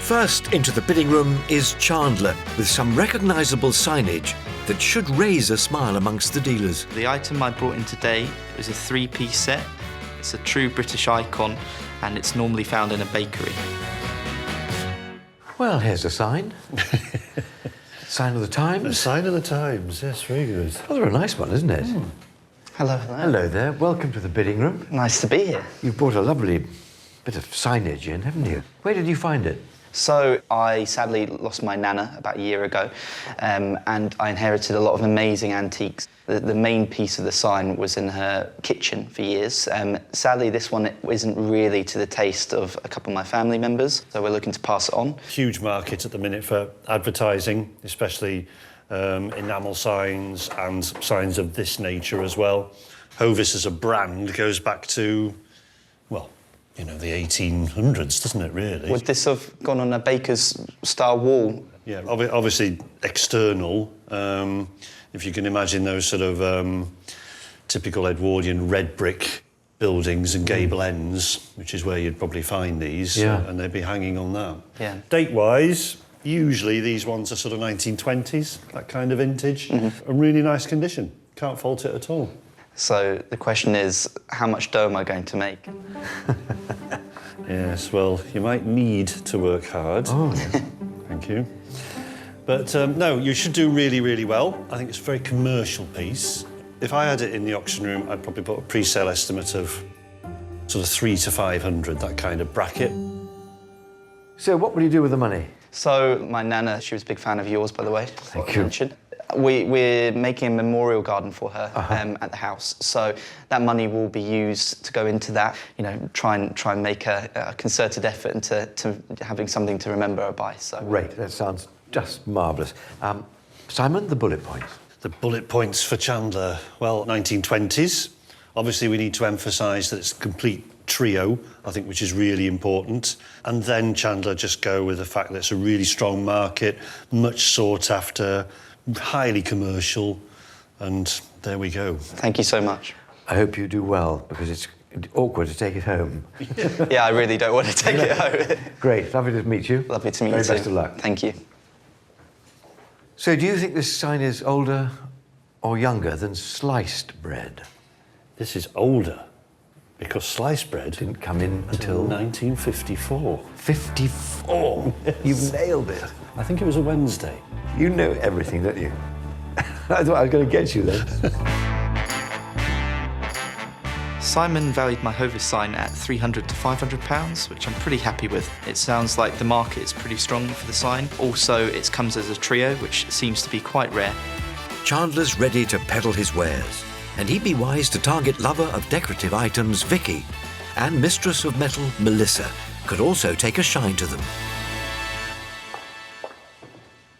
First into the bidding room is Chandler with some recognisable signage that should raise a smile amongst the dealers. The item I brought in today is a 3-piece set. It's a true British icon and it's normally found in a bakery. Well, here's a sign. Sign of the times. A sign of the times, yes, very good. Rather a nice one, isn't it? Hello, hello. Hello there. Welcome to the bidding room. Nice to be here. You've brought a lovely bit of signage in, haven't you? Where did you find it? So I sadly lost my nana about a year ago and I inherited a lot of amazing antiques. The main piece of the sign was in her kitchen for years. Sadly, this one isn't really to the taste of a couple of my family members, so we're looking to pass it on. Huge market at the minute for advertising, especially enamel signs and signs of this nature as well. Hovis as a brand goes back to, well, you know, the 1800s, doesn't it, really? Would this have gone on a baker's-style wall? Yeah, obviously external. If you can imagine those sort of typical Edwardian red brick buildings and gable ends, which is where you'd probably find these, and they'd be hanging on that. Yeah. Date-wise, usually these ones are sort of 1920s, that kind of vintage. A really nice condition. Can't fault it at all. So the question is, how much dough am I going to make? Yes, well, you might need to work hard. Oh, Thank you. But no, you should do really, really well. I think it's a very commercial piece. If I had it in the auction room, I'd probably put a pre-sale estimate of sort of 300 to 500, that kind of bracket. So what will you do with the money? So my nana, she was a big fan of yours, by the way. Thank you. Mentioned. We're making a memorial garden for her at the house, so that money will be used to go into that. You know, try and make a concerted effort into having something to remember her by. So Great, that sounds just marvellous. Simon, the bullet points. The bullet points for Chandler, well, 1920s. Obviously, we need to emphasise that it's a complete trio, I think, which is really important. And then Chandler just go with the fact that it's a really strong market, much sought after, highly commercial, and there we go. thank you so much. I hope you do well, because it's awkward to take it home. Yeah, I really don't want to take it home. Great, lovely to meet you. Lovely to meet Very you too. best of luck. Thank you. So do you think this sign is older or younger than sliced bread? This is older, because sliced bread Didn't come in until 1954. 54. You've nailed it. I think it was a Wednesday. You know everything, don't you? I thought I was going to get you then. Simon valued my Hovis sign at £300 to £500, which I'm pretty happy with. It sounds like the market is pretty strong for the sign. Also, it comes as a trio, which seems to be quite rare. Chandler's ready to peddle his wares, and he'd be wise to target lover of decorative items Vicky, and mistress of metal Melissa could also take a shine to them.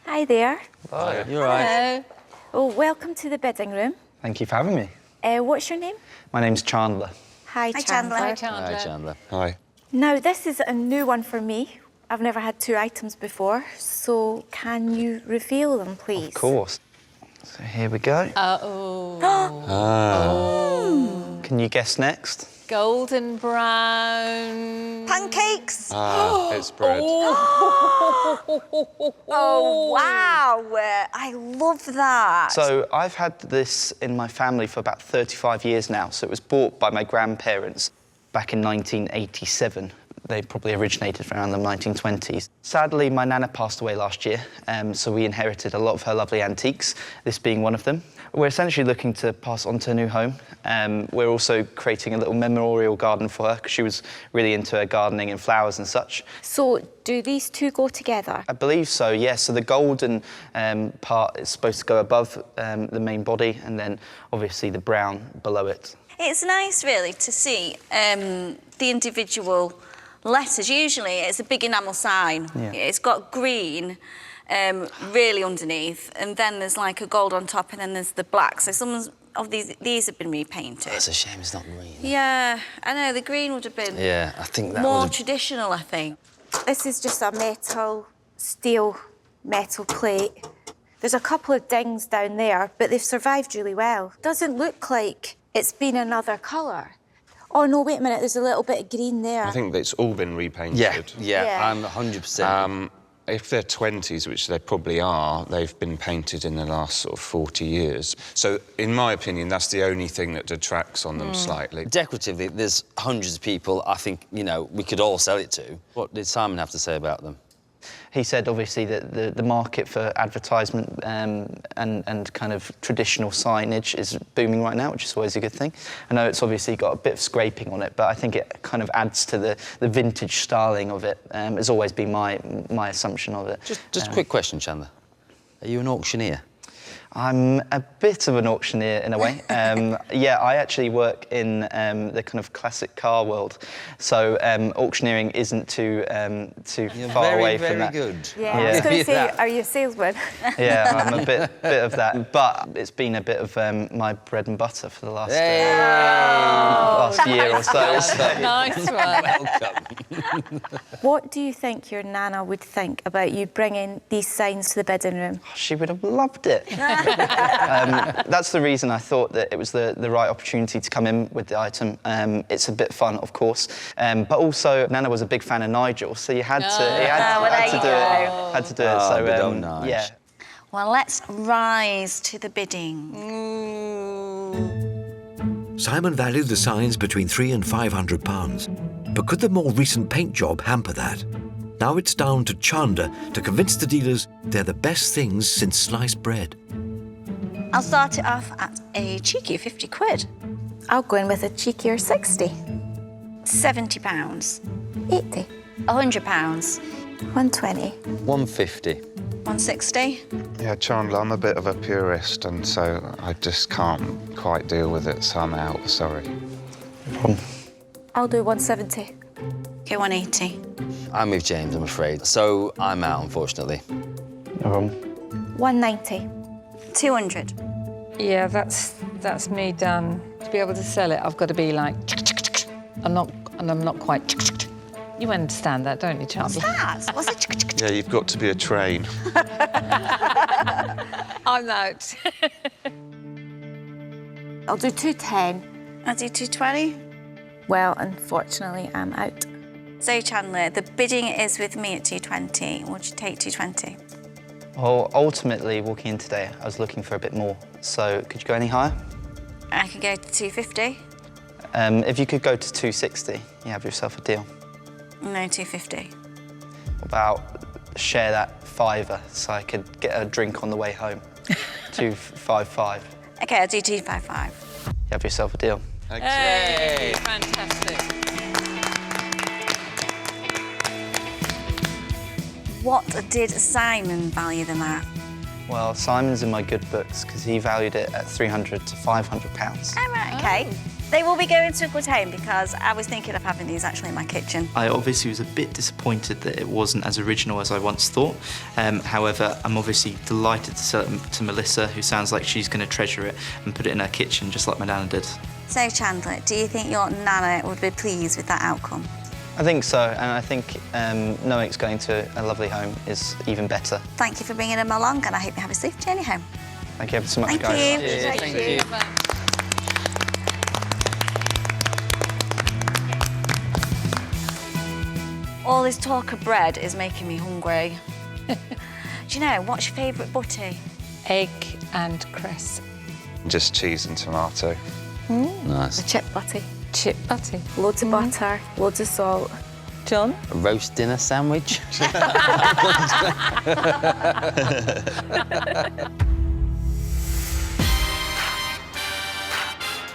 Hi there. Hi, you're right. Hello. Oh, welcome to the bidding room. Thank you for having me. What's your name? My name's Chandler. Hi, Chandler. Hi, Chandler. Hi. Now, this is a new one for me. I've never had two items before, so can you reveal them, please? Of course. So here we go. Can you guess next? Golden brown. Pancakes. It's bread. Oh, wow. I love that. So I've had this in my family for about 35 years now. So it was bought by my grandparents back in 1987. They probably originated from around the 1920s. Sadly, my nana passed away last year, so we inherited a lot of her lovely antiques, this being one of them. We're essentially looking to pass on to a new home. We're also creating a little memorial garden for her, because she was really into her gardening and flowers and such. So, do these two go together? I believe so, yes. So the golden part is supposed to go above the main body, and then obviously the brown below it. It's nice, really, to see the individual letters. Usually it's a big enamel sign. Yeah. It's got green really underneath, and then there's like a gold on top, and then there's the black. So some of these have been repainted. It's a shame it's not green. Yeah, I know, the green would have been Yeah, I think that more would have... traditional, I think. This is just a steel metal plate. There's a couple of dings down there, but they've survived really well. Doesn't look like it's been another colour. Oh, no, wait a minute, there's a little bit of green there. I think it's all been repainted. Yeah. I'm 100%. If they're 20s, which they probably are, they've been painted in the last sort of 40 years. So, in my opinion, that's the only thing that detracts on them slightly. Decoratively, there's hundreds of people I think, you know, we could all sell it to. What did Simon have to say about them? He said, obviously, that the market for advertisement and kind of traditional signage is booming right now, which is always a good thing. I know it's obviously got a bit of scraping on it, but I think it kind of adds to the vintage styling of it. Has always been my assumption of it. Just a quick question, Chandler. Are you an auctioneer? I'm a bit of an auctioneer in a way. Yeah, I actually work in the kind of classic car world, so auctioneering isn't too far away from that. Very good. Yeah, I was going to say, are you a salesman? Yeah, I'm a bit of that, but it's been a bit of my bread and butter for the last year or so. Nice one. Welcome. What do you think your Nana would think about you bringing these signs to the bidding room? She would have loved it. That's the reason I thought that it was the right opportunity to come in with the item. It's a bit fun, of course, but also Nana was a big fan of Nigel, so you had to do it. So yeah. Well, let's rise to the bidding. Simon valued the signs between £300 and £500, but could the more recent paint job hamper that? Now it's down to Chandler to convince the dealers they're the best things since sliced bread. I'll start it off at a cheeky 50 quid. I'll go in with a cheekier 60. £70. 80. £100. 120. 150. 160. Yeah, Chandler, I'm a bit of a purist, and so I just can't quite deal with it, so I'm out, sorry. I'll do 170. Okay, 180. I'm with James, I'm afraid. So I'm out, unfortunately. 190. 200. Yeah, that's me done. To be able to sell it, I've got to be like... I'm not quite... You understand that, don't you, Chandler? What's that? What's it? Yeah, you've got to be a train. I'm out. I'll do 210. I'll do 220. Well, unfortunately, I'm out. So, Chandler, the bidding is with me at 220. Would you take 220? Well, ultimately, walking in today, I was looking for a bit more. So, could you go any higher? I could go to 250. If you could go to 260, you have yourself a deal. No, 250. About share that £5 so I could get a drink on the way home. 255. Okay, I'll do 255. You have yourself a deal. Hey, fantastic. What did Simon value them at? Well, Simon's in my good books because he valued it at £300 to £500. Oh, right, okay. They will be going to a good home because I was thinking of having these actually in my kitchen. I obviously was a bit disappointed that it wasn't as original as I once thought. However, I'm obviously delighted to sell it to Melissa, who sounds like she's going to treasure it and put it in her kitchen just like my Nana did. So, Chandler, do you think your Nana would be pleased with that outcome? I think so, and I think knowing it's going to a lovely home is even better. Thank you for bringing them along, and I hope you have a safe journey home. Thank you ever so much, Thank guys. you. Yeah, thank you. All this talk of bread is making me hungry. Do you know, what's your favourite butty? Egg and cress. Just cheese and tomato. Nice. A chip butty. Chip butty. Loads of butter, loads of salt. John? A roast dinner sandwich.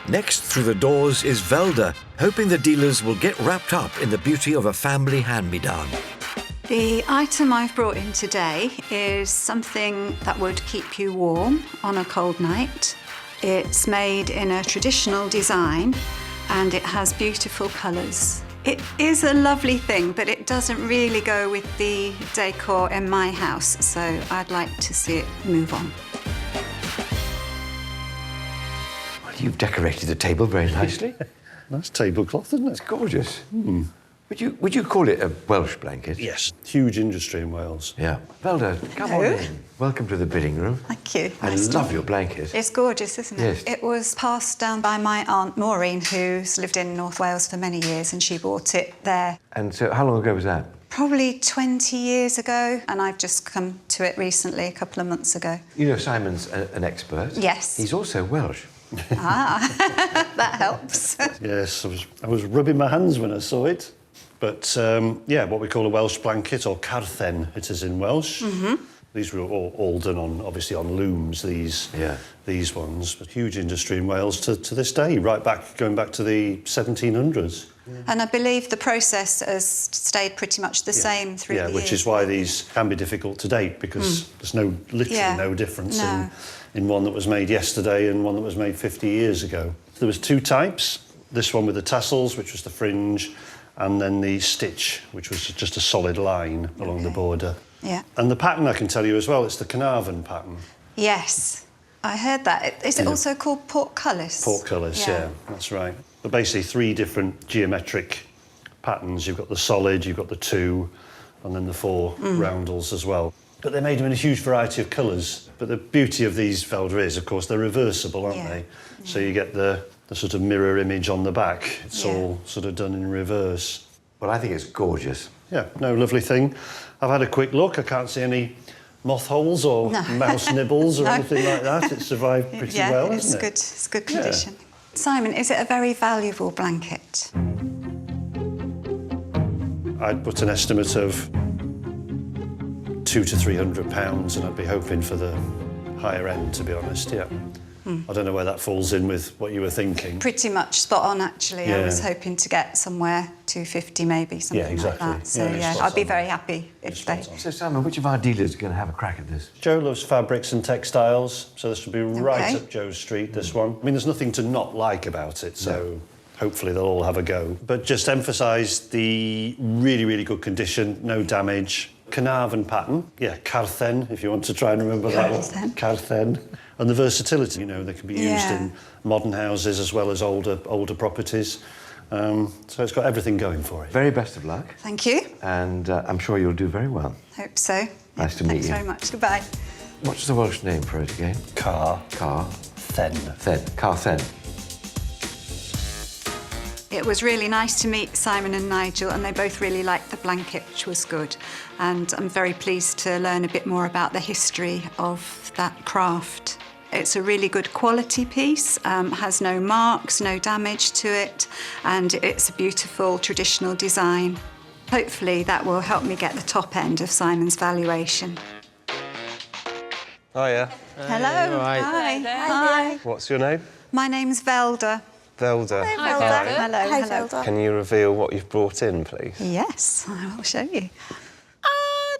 Next through the doors is Velda, hoping the dealers will get wrapped up in the beauty of a family hand-me-down. The item I've brought in today is something that would keep you warm on a cold night. It's made in a traditional design and it has beautiful colours. It is a lovely thing, but it doesn't really go with the decor in my house, so I'd like to see it move on. Well, you've decorated the table very nicely. Nice tablecloth, isn't it? It's gorgeous. Would you call it a Welsh blanket? Yes, huge industry in Wales. Yeah. Velda, come on in. Welcome to the bidding room. Thank you. I Nice to love meet your you. blanket. It's gorgeous, isn't it? Yes. It was passed down by my aunt Maureen, who's lived in North Wales for many years, and she bought it there And so how long ago was that? probably 20 years ago, and I've just come to it recently, a couple of months ago. You know Simon's an expert. Yes. He's also Welsh. That helps. Yes, I was rubbing my hands when I saw it. But, yeah, what we call a Welsh blanket, or carthen, it is in Welsh. These were all done on, obviously, on looms, these ones. But huge industry in Wales to this day, going back to the 1700s. And I believe the process has stayed pretty much the same through the years. Yeah, which is why these can be difficult to date, because there's literally no difference in one that was made yesterday and one that was made 50 years ago. There was two types. This one with the tassels, which was the fringe, and then the stitch, which was just a solid line along the border. Yeah. And the pattern, I can tell you as well, it's the Carnarvon pattern. Yes, I heard that. Is it also called portcullis? Portcullis, yeah, that's right. But basically 3 different geometric patterns. You've got the solid, you've got the 2, and then the 4 roundels as well. But they made them in a huge variety of colours. But the beauty of these Velda is, of course, they're reversible, aren't they? So you get the sort of mirror image on the back. It's all sort of done in reverse. Well, I think it's gorgeous. Yeah, no, lovely thing. I've had a quick look. I can't see any moth holes or mouse nibbles or anything like that. It's survived pretty well, hasn't it? It's good condition. Simon, is it a very valuable blanket? I'd put an estimate of £200 to £300, and I'd be hoping for the higher end, to be honest, yeah. I don't know where that falls in with what you were thinking. Pretty much spot on, actually. I was hoping to get somewhere 250, maybe, something like that. So, I'd be very happy if they... So, Simon, which of our dealers are going to have a crack at this? Joe loves fabrics and textiles, so this would be right up Joe's street, this one. I mean, there's nothing to not like about it, so hopefully they'll all have a go. But just emphasise the really, really good condition, no damage. Carnarvon pattern, carthen, if you want to try and remember that one. Carthen. And the versatility, you know, they can be used in modern houses as well as older properties. So it's got everything going for it. Very best of luck. Thank you. And I'm sure you'll do very well. Hope so. Nice to meet you. Thanks very much. Goodbye. What's the Welsh name for it again? Carthen. Carthen. It was really nice to meet Simon and Nigel, and they both really liked the blanket, which was good. And I'm very pleased to learn a bit more about the history of that craft. It's a really good quality piece, has no marks, no damage to it, and it's a beautiful traditional design. Hopefully that will help me get the top end of Simon's valuation. Hiya. Hello. Hi. Hi. What's your name? My name's Velda. Velda. Hi, Velda. Hello. Hi, Velda. Can you reveal what you've brought in, please? Yes, I will show you.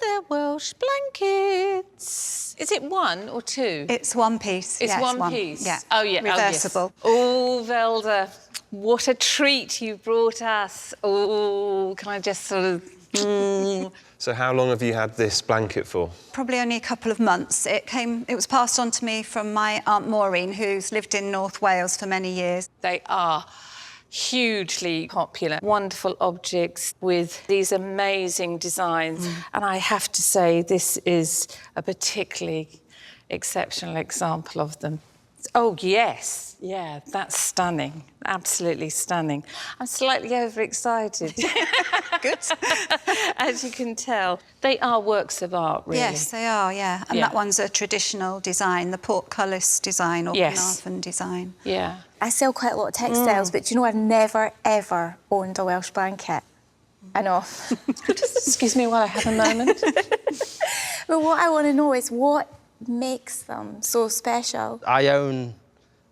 They're Welsh blankets. Is it 1 or 2? It's one piece. It's one piece? Yeah. Oh, yeah. Reversible. Oh, Velda, what a treat you brought us. Oh, can I just sort of... So how long have you had this blanket for? Probably only a couple of months. It was passed on to me from my Aunt Maureen, who's lived in North Wales for many years. They are hugely popular, wonderful objects with these amazing designs. And I have to say, this is a particularly exceptional example of them. Oh, yes. Yeah, that's stunning. Absolutely stunning. I'm slightly overexcited. Good. As you can tell. They are works of art, really. Yes, they are, yeah. And that one's a traditional design, the portcullis design or Carnarvon design. Yeah. I sell quite a lot of textiles, but you know, I've never, ever owned a Welsh blanket. I know. Just excuse me while I have a moment. But what I want to know is what makes them so special? I own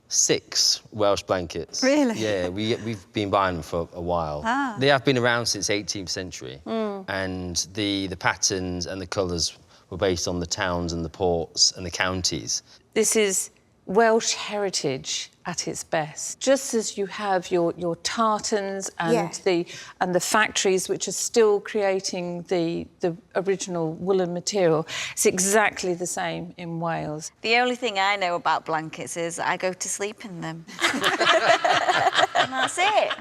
6 Welsh blankets. Really? Yeah, we've been buying them for a while. They have been around since 18th century, and the patterns and the colours were based on the towns and the ports and the counties. This is Welsh heritage at its best. Just as you have your tartans and the factories which are still creating the original woolen material, it's exactly the same in Wales. The only thing I know about blankets is I go to sleep in them. And that's it.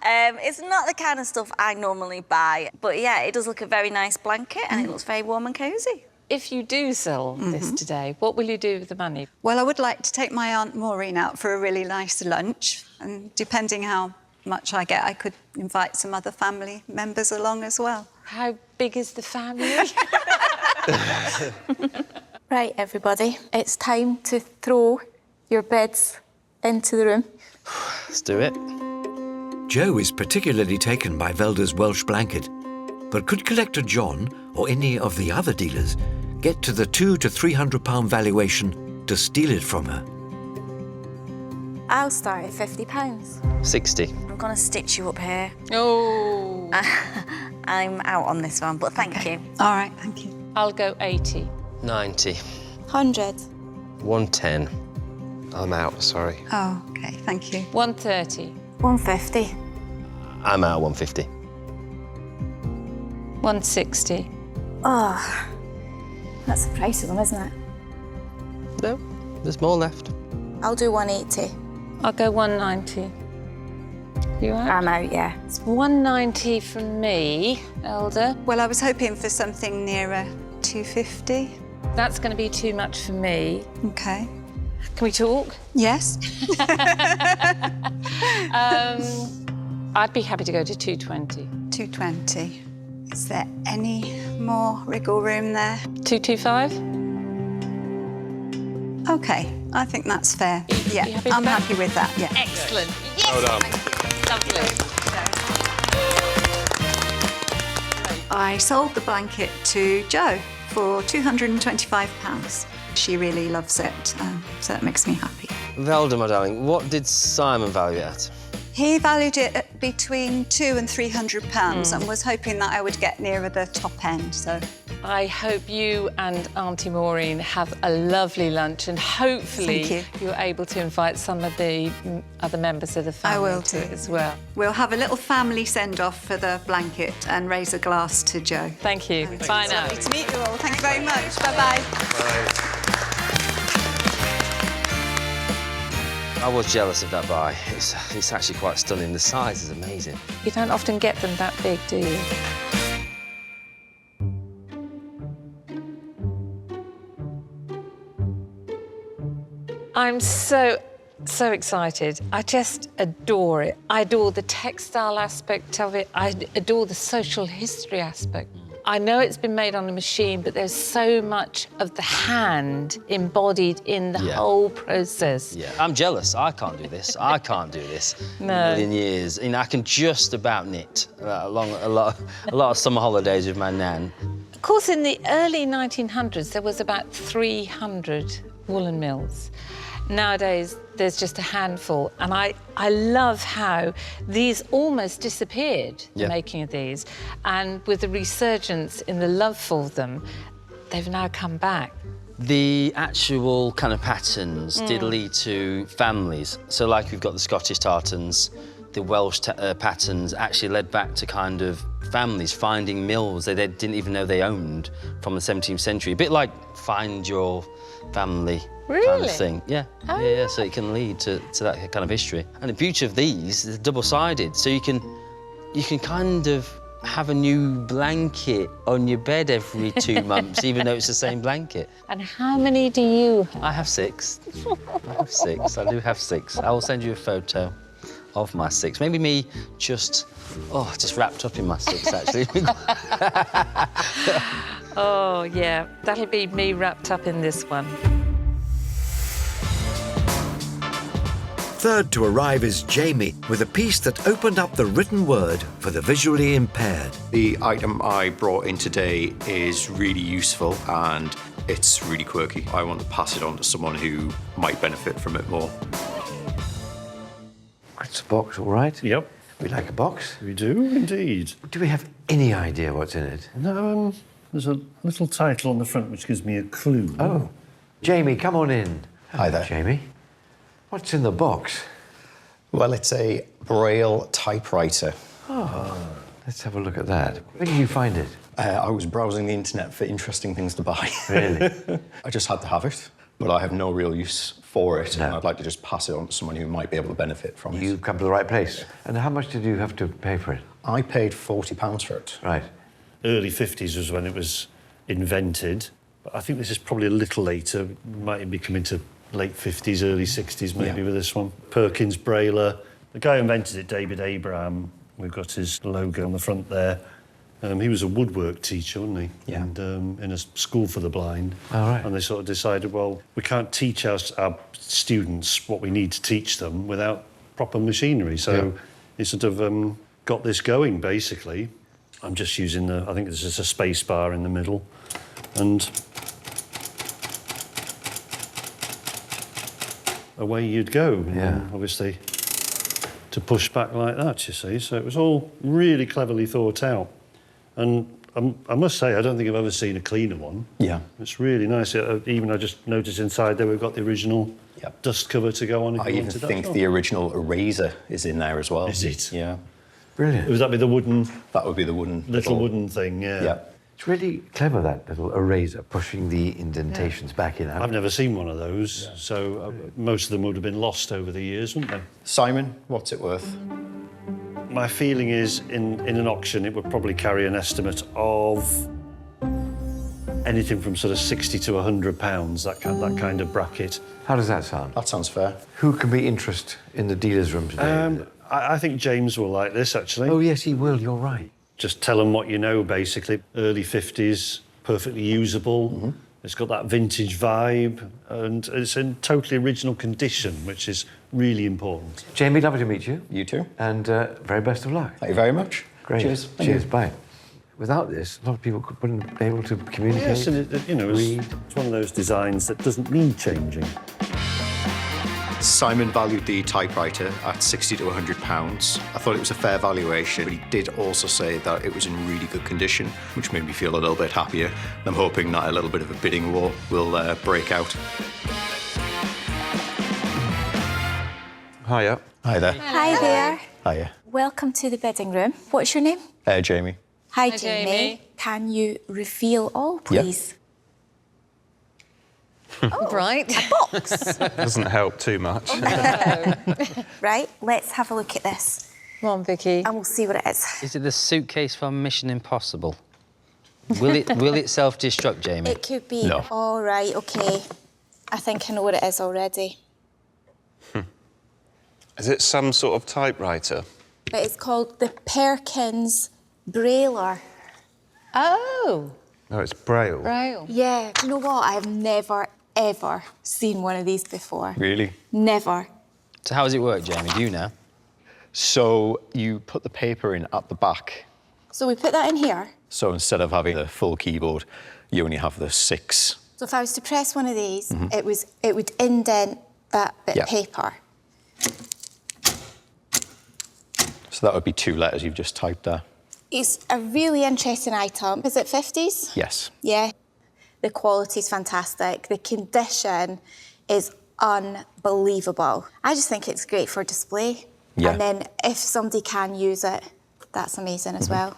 It's not the kind of stuff I normally buy, but yeah, it does look a very nice blanket and it looks very warm and cosy. If you do sell this today, what will you do with the money? Well, I would like to take my Aunt Maureen out for a really nice lunch, and depending how much I get, I could invite some other family members along as well. How big is the family? Right, everybody, it's time to throw your bids into the room. Let's do it. Joe is particularly taken by Velda's Welsh blanket, but could collector John or any of the other dealers get to the £200 to £300 valuation to steal it from her? I'll start at £50. 60. I'm going to stitch you up here. Oh. I'm out on this one, but thank you. All right, thank you. I'll go 80. 90. 100. 110. I'm out, sorry. Oh, OK, thank you. 130. 150. I'm out 150. 160. Oh, that's the price of them, isn't it? No, there's more left. I'll do 180. I'll go 190. You out? I'm out, yeah. It's 190 from me, Elder. Well, I was hoping for something nearer 250. That's going to be too much for me. OK. Can we talk? Yes. I'd be happy to go to 220. 220. Is there any more wriggle room there? 225? OK, I think that's fair. Yeah, you happy with I'm that? happy with that, yeah. Excellent. Yes. Well done. Lovely. I sold the blanket to Jo for £225. She really loves it, so that makes me happy. Velda, my darling, what did Simon value it at? He valued it at between £200 and £300 and was hoping that I would get nearer the top end, so... I hope you and Auntie Maureen have a lovely lunch and hopefully you're able to invite some of the other members of the family I will to do. it as well. We'll have a little family send-off for the blanket and raise a glass to Jo. Thank you. Bye now. Lovely to meet you all. Thank you very much. Bye-bye. I was jealous of that buy. It's actually quite stunning. The size is amazing. You don't often get them that big, do you? I'm so excited. I just adore it. I adore the textile aspect of it. I adore the social history aspect. I know it's been made on a machine, but there's so much of the hand embodied in the whole process. Yeah, I'm jealous. I can't do this. I can't do this. No. In a million years. You know, I can just about knit a lot of summer holidays with my nan. Of course, in the early 1900s, there was about 300 woolen mills. Nowadays, there's just a handful, and I love how these almost disappeared, the making of these, and with the resurgence in the love for them, they've now come back. The actual kind of patterns did lead to families. So like we've got the Scottish tartans, the Welsh patterns actually led back to kind of families finding mills they didn't even know they owned from the 17th century. A bit like find your family kind of thing. Yeah. Oh, yeah, so it can lead to that kind of history. And the beauty of these is double-sided, so you can kind of have a new blanket on your bed every 2 months, even though it's the same blanket. And how many do you have? I have 6. I have 6. I do have 6. I will send you a photo of my 6. Maybe me just wrapped up in my 6, actually. Oh, yeah, that'll be me wrapped up in this one. Third to arrive is Jamie, with a piece that opened up the written word for the visually impaired. The item I brought in today is really useful and it's really quirky. I want to pass it on to someone who might benefit from it more. It's a box, all right? Yep. We like a box. We do, indeed. Do we have any idea what's in it? No, there's a little title on the front which gives me a clue. Oh. Jamie, come on in. Hi there. Jamie. What's in the box? Well, it's a braille typewriter. Oh, let's have a look at that. Where did you find it? I was browsing the internet for interesting things to buy. Really? I just had to have it. but I have no real use for it. No. And I'd like to just pass it on to someone who might be able to benefit from it. You've come to the right place. And how much did you have to pay for it? I paid £40 for it. Right. Early 50s was when it was invented. I think this is probably a little later. Might be coming to late 50s, early 60s maybe with this one. Perkins brailler. The guy who invented it, David Abraham, we've got his logo on the front there. He was a woodwork teacher, wasn't he? Yeah. And in a school for the blind. All right. And they sort of decided, well, we can't teach our students what we need to teach them without proper machinery. So he sort of got this going, basically. I'm just using I think this is a space bar in the middle. And away you'd go. Yeah. Obviously, to push back like that, you see. So it was all really cleverly thought out. And I must say, I don't think I've ever seen a cleaner one. Yeah. It's really nice. Even I just noticed inside there we've got the original dust cover to go on. I even think the original eraser is in there as well. Is it? Yeah. Brilliant. Would that be the wooden... That would be the wooden... Little wooden thing, yeah. Yeah. It's really clever, that little eraser, pushing the indentations back in. I've never seen one of those, so most of them would have been lost over the years, wouldn't they? Simon, what's it worth? My feeling is, in an auction, it would probably carry an estimate of anything from sort of £60 to £100, that kind of bracket. How does that sound? That sounds fair. Who can be interested in the dealer's room today? I think James will like this, actually. Oh, yes, he will, you're right. Just tell him what you know, basically. Early 50s, perfectly usable. Mm-hmm. It's got that vintage vibe, and it's in totally original condition, which is really important. Jamie, lovely to meet you. You too. And very best of luck. Thank you very much. Great. Cheers. Cheers, bye. Without this, a lot of people wouldn't be able to communicate, Yes, and it's one of those designs that doesn't need changing. Simon valued the typewriter at £60 to £100. I thought it was a fair valuation, but he did also say that it was in really good condition, which made me feel a little bit happier. I'm hoping that a little bit of a bidding war will break out. Hiya. Hi there. Hi there. Hiya. Welcome to the bidding room. What's your name? Jamie. Hi, Hi, Jamie. Jamie. Can you reveal all, please? Oh, right. A box. Doesn't help too much. Right, let's have a look at this. Come on, Vicky. And we'll see what it is. Is it the suitcase from Mission Impossible? Will it self-destruct, Jamie? It could be. No. All right, OK. I think I know what it is already. Is it some sort of typewriter? It's called the Perkins brailler. Oh. No, it's braille. Braille. Yeah, you know what? I have never, ever seen one of these before. Really? Never. So how does it work, Jamie? Do you know? So you put the paper in at the back. So we put that in here. So instead of having the full keyboard, you only have the 6. So if I was to press one of these, it would indent that bit of paper. So that would be 2 letters you've just typed there. It's a really interesting item. Is it 50s? Yes. Yeah. The quality's fantastic. The condition is unbelievable. I just think it's great for display. Yeah. And then if somebody can use it, that's amazing as well.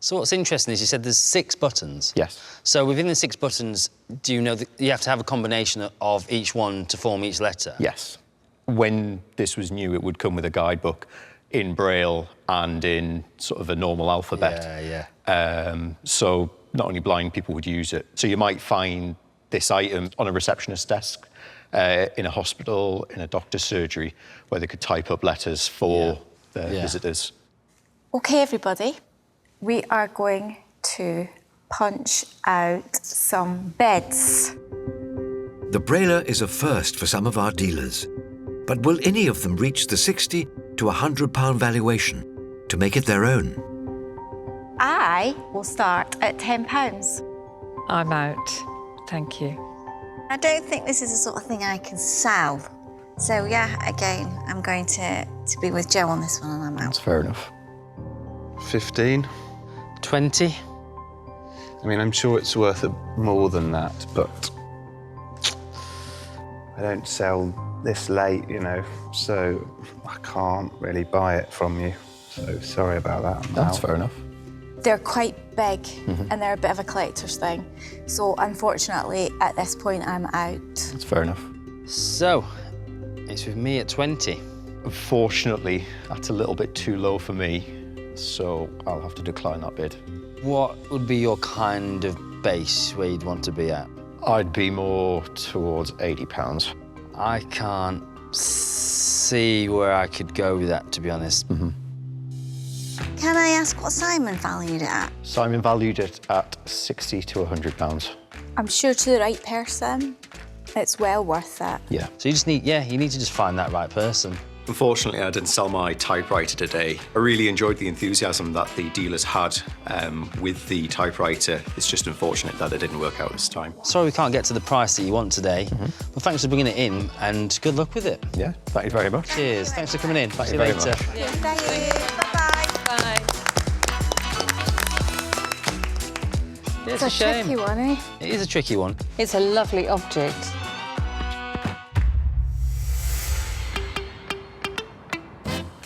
So what's interesting is you said there's 6 buttons. Yes. So within the 6 buttons, do you know that you have to have a combination of each one to form each letter? Yes. When this was new, it would come with a guidebook in braille and in sort of a normal alphabet. Yeah. So not only blind people would use it. So you might find this item on a receptionist's desk in a hospital, in a doctor's surgery, where they could type up letters for the visitors. OK, everybody, we are going to punch out some bids. The brailler is a first for some of our dealers. But will any of them reach the £60 to £100 valuation to make it their own? I will start at £10. I'm out. Thank you. I don't think this is the sort of thing I can sell. So, yeah, again, I'm going to be with Joe on this one and I'm out. That's fair enough. 15? 20? I mean, I'm sure it's worth more than that, but I don't sell this late, you know, so I can't really buy it from you. So sorry about that. That's fair enough. They're quite big and they're a bit of a collector's thing. So unfortunately, at this point, I'm out. That's fair enough. So, it's with me at 20. Unfortunately, that's a little bit too low for me, so I'll have to decline that bid. What would be your kind of base where you'd want to be at? I'd be more towards £80. I can't see where I could go with that, to be honest. Can I ask what Simon valued it at? Simon valued it at £60 to £100. I'm sure to the right person, it's well worth it. Yeah. So you just need, you need to just find that right person. Unfortunately, I didn't sell my typewriter today. I really enjoyed the enthusiasm that the dealers had with the typewriter. It's just unfortunate that it didn't work out this time. Sorry we can't get to the price that you want today. Well, thanks for bringing it in, and good luck with it. Yeah, thank you very much. Cheers. Thanks for coming in. Thank See you you very later. much. Yeah. Thank you. Bye-bye. Bye. Yeah, It's a shame. tricky one, eh? It is a tricky one. It's a lovely object.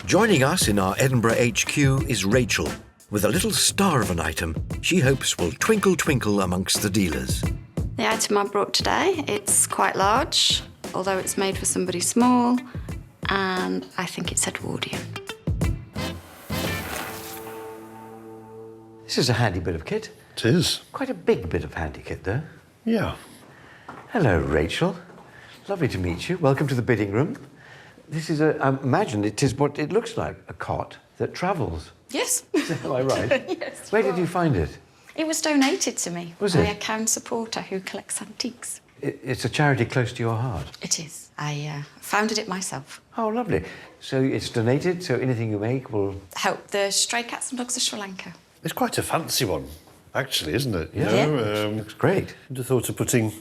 Joining us in our Edinburgh HQ is Rachel, with a little star of an item she hopes will twinkle twinkle amongst the dealers. The item I brought today, it's quite large, although it's made for somebody small, and I think it's Edwardian. This is a handy bit of kit. It is. Quite a big bit of handy kit, though. Yeah. Hello, Rachel. Lovely to meet you. Welcome to the bidding room. This is I imagine it is what it looks like, a cot that travels. Yes. Am I right? Yes. Where did you find it? It was donated to me Was by it? a kind supporter who collects antiques. It's a charity close to your heart. It is. I founded it myself. Oh, lovely. So it's donated, so anything you make will... Help the stray cats and dogs of Sri Lanka. It's quite a fancy one, actually, isn't it? You Yeah. know, Looks great. I'd have thought of putting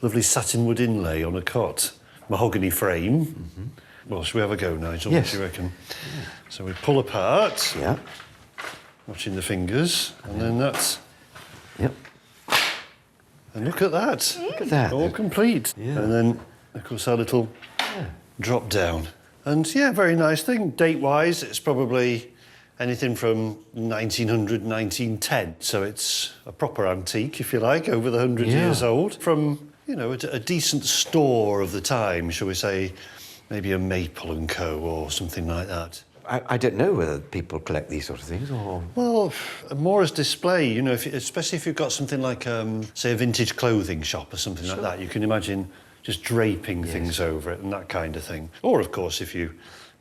lovely satinwood inlay on a cot, mahogany frame. Well, shall we have a go, Nigel? Yes. What do you reckon? So we pull apart, Yeah. watching the fingers, and then that's... Yep. And look at that. Look at that. All complete. Yeah. And then, of course, our little drop down. And, yeah, very nice thing. Date-wise, it's probably anything from 1900, 1910. So it's a proper antique, if you like, over the 100 Yeah. years old. From, you know, a decent store of the time, shall we say, maybe a Maple & Co. or something like that. I don't know whether people collect these sort of things or... Well, more as display, you know, especially if you've got something like, say, a vintage clothing shop or something like that. You can imagine just draping things over it and that kind of thing. Or, of course, if you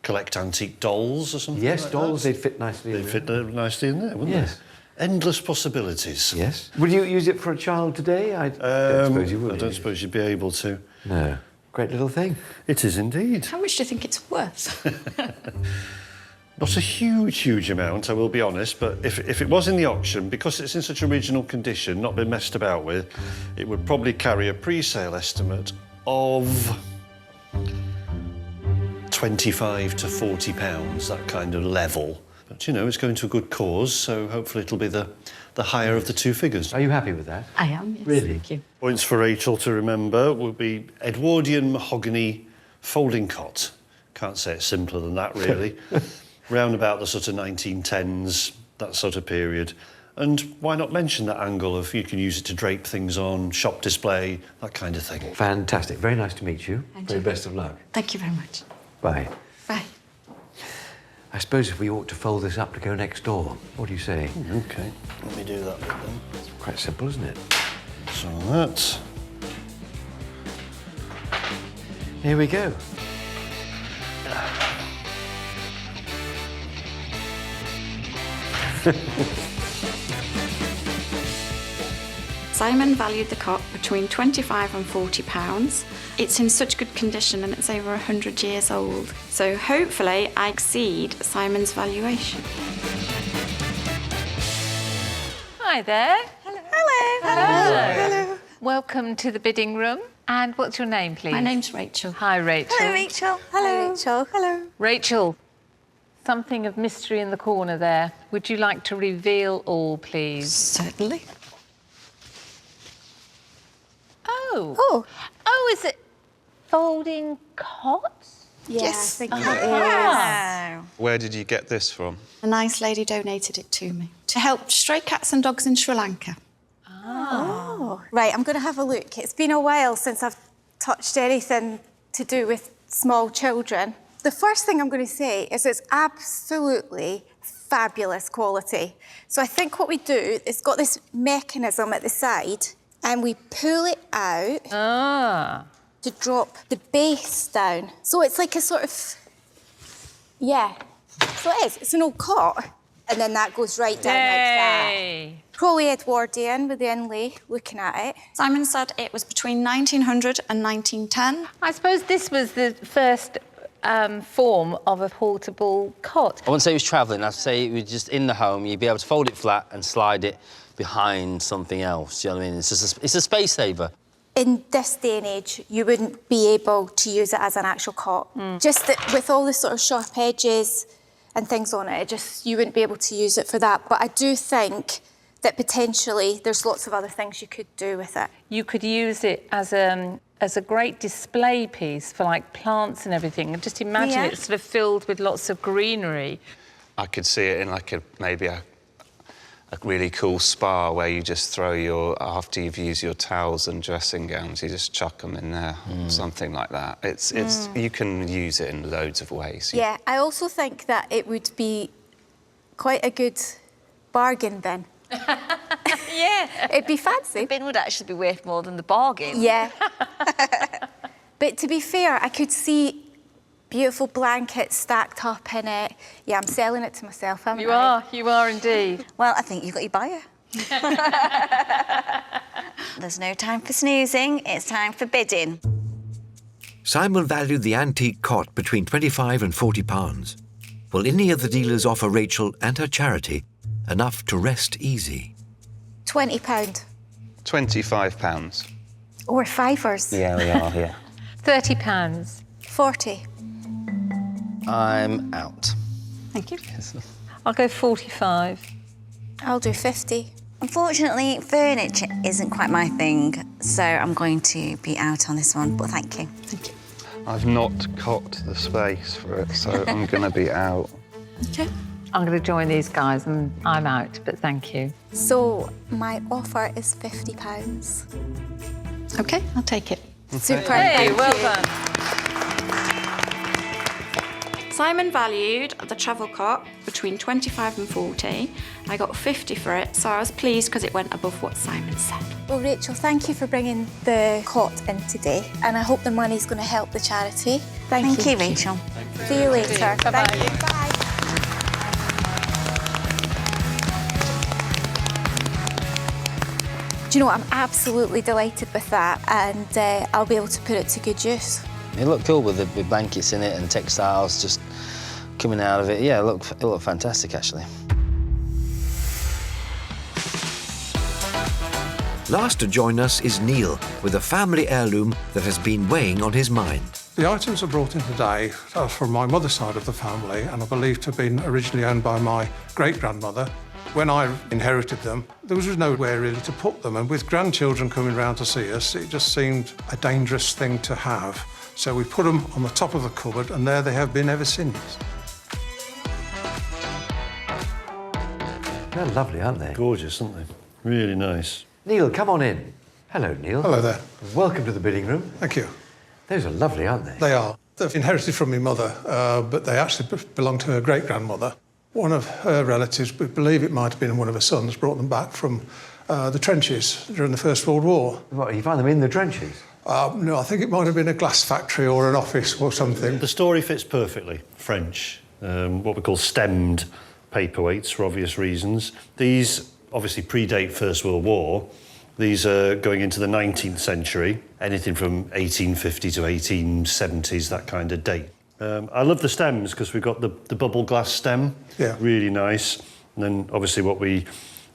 collect antique dolls or something Yes, like dolls, that. they'd fit nicely in They'd there. fit nicely in there, wouldn't Yes. they? Endless possibilities. Yes. Would you use it for a child today? I don't suppose you would. I don't suppose you'd be able to. No. Great little thing. It is indeed. How much do you think it's worth? Not a huge amount, I will be honest, but if it was in the auction, because it's in such original condition, not been messed about with, it would probably carry a pre-sale estimate of £25 to £40, that kind of level. But, you know, it's going to a good cause, so hopefully it'll be the higher of the two figures. Are you happy with that? I am, yes. Really? Thank you. Points for Rachel to remember will be Edwardian mahogany folding cot. Can't say it's simpler than that, really. Round about the sort of 1910s, that sort of period. And why not mention that angle of you can use it to drape things on, shop display, that kind of thing. Fantastic. Very nice to meet you. And Very you. best of luck. Thank you very much. Bye. Bye. I suppose we ought to fold this up to go next door. What do you say? OK, let me do that then. It's quite simple, isn't it? So that. Here we go. Simon valued the cot between £25 and £40. It's in such good condition and it's over 100 years old. So hopefully I exceed Simon's valuation. Hi there. Hello. Hello. Welcome to the bidding room. And what's your name, please? My name's Rachel. Hi, Rachel. Hello, Rachel. Hello, Rachel. Hello. Rachel, something of mystery in the corner there. Would you like to reveal all, please? Certainly. Oh. Oh. Oh, is it folding cots? Yes. I think it is. Where did you get this from? A nice lady donated it to me to help stray cats and dogs in Sri Lanka. Oh. Right, I'm going to have a look. It's been a while since I've touched anything to do with small children. The first thing I'm going to say is it's absolutely fabulous quality. So I think what we do is got this mechanism at the side and we pull it out to drop the base down. So it's like a sort of, yeah. So it is. It's an old cot. And then that goes right down like that. Probably Edwardian with the inlay, looking at it. Simon said it was between 1900 and 1910. I suppose this was the first form of a portable cot. I wouldn't say it was travelling, I'd say it was just in the home. You'd be able to fold it flat and slide it behind something else, you know what I mean? It's a space saver. In this day and age, you wouldn't be able to use it as an actual cot. Just that with all the sort of sharp edges and things on it, you wouldn't be able to use it for that. But I do think that potentially there's lots of other things you could do with it. You could use it as a great display piece for like plants and everything. And just imagine it sort of filled with lots of greenery. I could see it in like maybe a really cool spa where you just throw after you've used your towels and dressing gowns, you just chuck them in there, something like that. You can use it in loads of ways. Yeah, I also think that it would be quite a good bargain bin. Yeah. It'd be fancy. The bin would actually be worth more than the bargain. Yeah. But to be fair, I could see beautiful blankets stacked up in it. Yeah, I'm selling it to myself, haven't I? You are indeed. Well, I think you've got your buyer. There's no time for snoozing, it's time for bidding. Simon valued the antique cot between £25 and £40. Will any of the dealers offer Rachel and her charity enough to rest easy? £20. £25. Or fivers. Yeah, we are, yeah. £30. 40. I'm out. Thank you. I'll go 45. I'll do 50. Unfortunately, furniture isn't quite my thing, so I'm going to be out on this one, but thank you. Thank you. I've not copped the space for it, so I'm going to be out. OK. I'm going to join these guys and I'm out, but thank you. So my offer is £50. OK, I'll take it. Super. Hey, thank well you. done. Simon valued the travel cot between 25 and 40. I got 50 for it, so I was pleased because it went above what Simon said. Well, Rachel, thank you for bringing the cot in today, and I hope the money's going to help the charity. Thank you, Rachel. See you later. Bye-bye. Thank you. Bye. Do you know what? I'm absolutely delighted with that, and I'll be able to put it to good use. It looked cool with the blankets in it and textiles just coming out of it. Yeah, it looked fantastic, actually. Last to join us is Neil with a family heirloom that has been weighing on his mind. The items are brought in today are from my mother's side of the family and are believed to have been originally owned by my great-grandmother. When I inherited them, there was nowhere really to put them, and with grandchildren coming round to see us, it just seemed a dangerous thing to have. So we put them on the top of the cupboard, and there they have been ever since. They're lovely, aren't they? Gorgeous, aren't they? Really nice. Neil, come on in. Hello, Neil. Hello there. Welcome to the bidding room. Thank you. Those are lovely, aren't they? They are. They've inherited from my mother, but they actually belong to her great-grandmother. One of her relatives, we believe it might have been one of her sons, brought them back from the trenches during the First World War. What, you find them in the trenches? No, I think it might have been a glass factory or an office or something. The story fits perfectly. French, what we call stemmed paperweights for obvious reasons. These obviously predate First World War. These are going into the 19th century, anything from 1850 to 1870s, that kind of date. I love the stems because we've got the bubble glass stem, really nice. And then obviously what we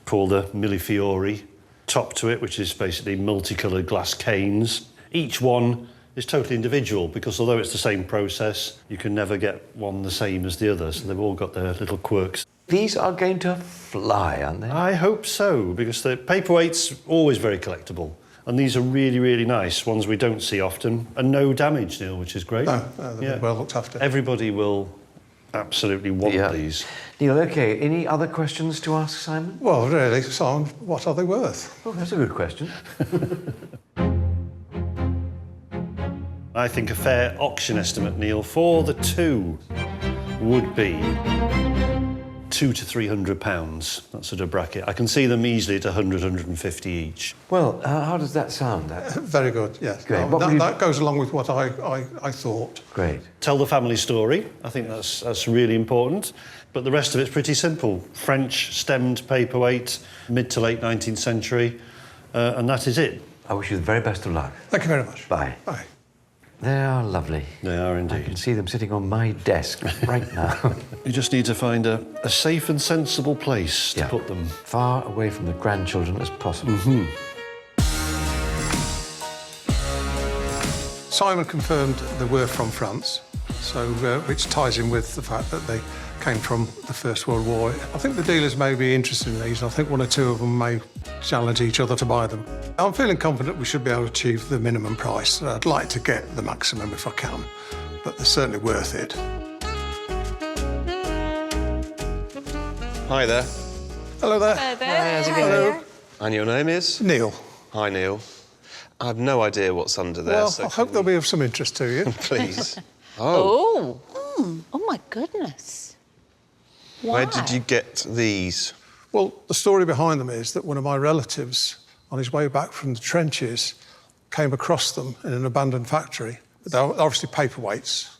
call the millefiori top to it, which is basically multicoloured glass canes. Each one is totally individual because although it's the same process, you can never get one the same as the other, so they've all got their little quirks. These are going to fly, aren't they? I hope so, because the paperweight's always very collectible. And these are really, really nice, ones we don't see often, and no damage, Neil, which is great. No, they're well looked after. Everybody will absolutely want these. Neil, OK, any other questions to ask Simon? Well, really, Simon, what are they worth? Oh, that's a good question. I think a fair auction estimate, Neil, for the two would be £200 to £300, that sort of bracket. I can see them easily at 100, 150 each. Well, how does that sound? Very good, yes. Great. That goes along with what I thought. Great. Tell the family story. I think that's really important. But the rest of it's pretty simple. French stemmed paperweight, mid to late 19th century, and that is it. I wish you the very best of luck. Thank you very much. Bye. Bye. They are lovely. They are indeed. I can see them sitting on my desk right now. You just need to find a safe and sensible place to put them. Far away from the grandchildren as possible. Simon confirmed they were from France, so which ties in with the fact that they came from the First World War. I think the dealers may be interested in these. I think one or two of them may challenge each other to buy them. I'm feeling confident we should be able to achieve the minimum price. I'd like to get the maximum if I can, but they're certainly worth it. Hi there. Hello there. Hello there. Hi, how's it going? Hello. And your name is? Neil. Hi, Neil. I have no idea what's under there. Well, so I hope they'll be of some interest to you. Please. Oh. Oh, my goodness. Where did you get these? Well, the story behind them is that one of my relatives, on his way back from the trenches, came across them in an abandoned factory. They were obviously paperweights.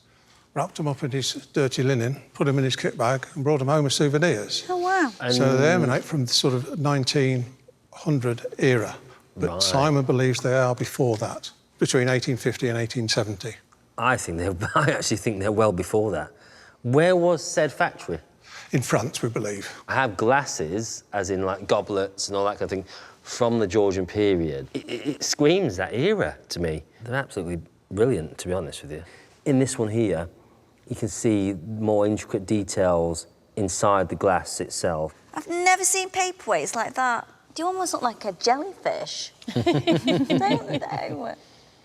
Wrapped them up in his dirty linen, put them in his kit bag and brought them home as souvenirs. Oh, wow. So they emanate from the sort of 1900 era. But Simon believes they are before that, between 1850 and 1870. I actually think they're well before that. Where was said factory? In France, we believe. I have glasses, as in like goblets and all that kind of thing, from the Georgian period. It screams that era to me. They're absolutely brilliant, to be honest with you. In this one here, you can see more intricate details inside the glass itself. I've never seen paperweights like that. Do you almost look like a jellyfish? Don't they?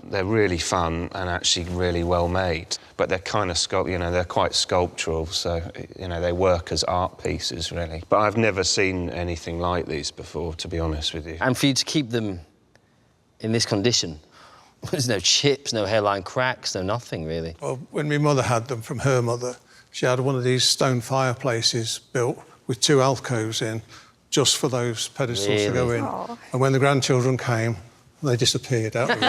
They're really fun and actually really well made, but they're kind of they're quite sculptural, so they work as art pieces really. But I've never seen anything like these before, to be honest with you. And for you to keep them in this condition, there's no chips, no hairline cracks, no nothing really. Well, when my mother had them from her mother, she had one of these stone fireplaces built with two alcoves in, just for those pedestals to go in. Aww. And when the grandchildren came, they disappeared out of the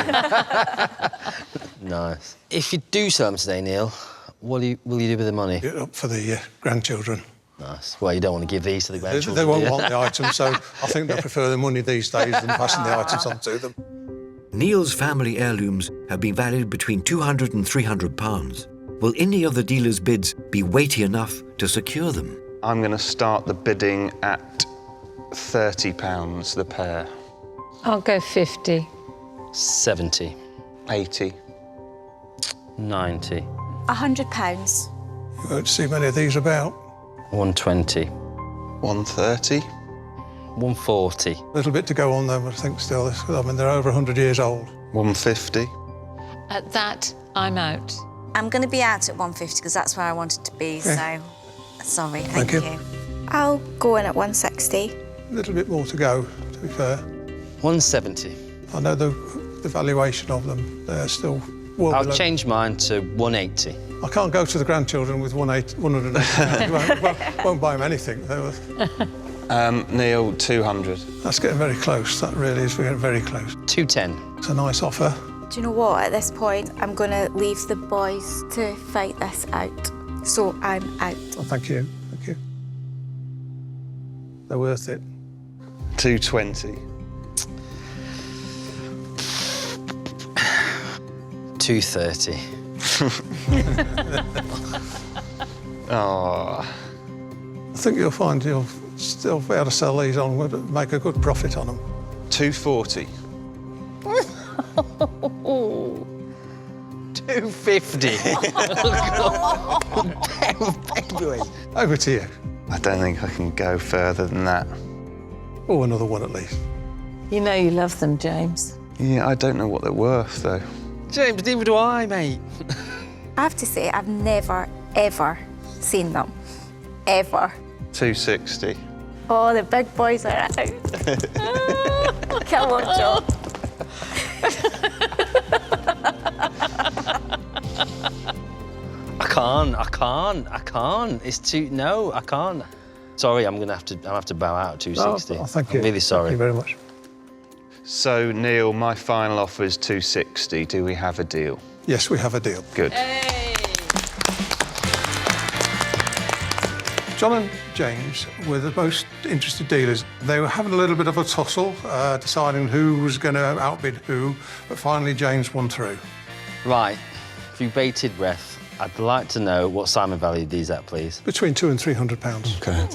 room. Nice. If you do sell them today, Neil, what will you do with the money? Get up for the grandchildren. Nice. Well, you don't want to give these to the grandchildren. They won't do you? want the items, so I think they prefer the money these days than passing the items on to them. Neil's family heirlooms have been valued between £200 and £300. Will any of the dealers' bids be weighty enough to secure them? I'm going to start the bidding at £30 the pair. I'll go 50. 70. 80. 90. £100. You won't see many of these about. 120. 130. 140. A little bit to go on them, I think, still. I mean, they're over 100 years old. 150. At that, I'm out. I'm going to be out at 150 because that's where I wanted to be, so sorry, thank you. I'll go in at 160. A little bit more to go, to be fair. 170. I know the valuation of them, they're still well I'll below. change mine to 180. I can't go to the grandchildren with 180. won't buy them anything. Neil, 200. That's getting very close. That really is getting very close. 210. It's a nice offer. Do you know what? At this point, I'm going to leave the boys to fight this out. So I'm out. Oh, thank you. Thank you. They're worth it. 220. 230. Oh. I think you'll find you'll still be able to sell these on, make a good profit on them. 240. 250. Over to you. I don't think I can go further than that. Or another one at least. You know you love them, James. Yeah, I don't know what they're worth, though. James, neither do I, mate. I have to say, I've never, ever seen them. Ever. 260. Oh, the big boys are out. Come on, John. I can't. It's too... No, I can't. Sorry, I'll have to bow out at 260. Oh, thank you. I'm really sorry. Thank you very much. So, Neil, my final offer is 260. Do we have a deal? Yes, we have a deal. Good. Hey. John and James were the most interested dealers. They were having a little bit of a tussle, deciding who was going to outbid who, but finally James won through. Right, with bated breath, I'd like to know what Simon valued these at, please. Between £200 and £300. OK.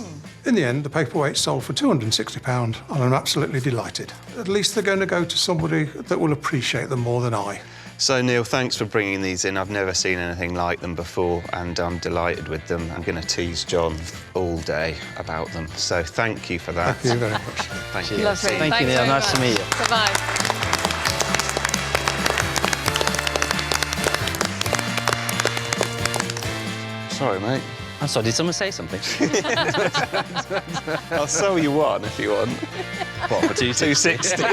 In the end, the paperweights sold for £260, and I'm absolutely delighted. At least they're going to go to somebody that will appreciate them more than I. So, Neil, thanks for bringing these in. I've never seen anything like them before, and I'm delighted with them. I'm going to tease John all day about them. So, thank you for that. Thank you very much. Thank you. Lovely. Thank you, Neil. Nice to meet you. Bye-bye. Sorry, mate. I'm sorry, did someone say something? I'll sell you one if you want. What, for 260?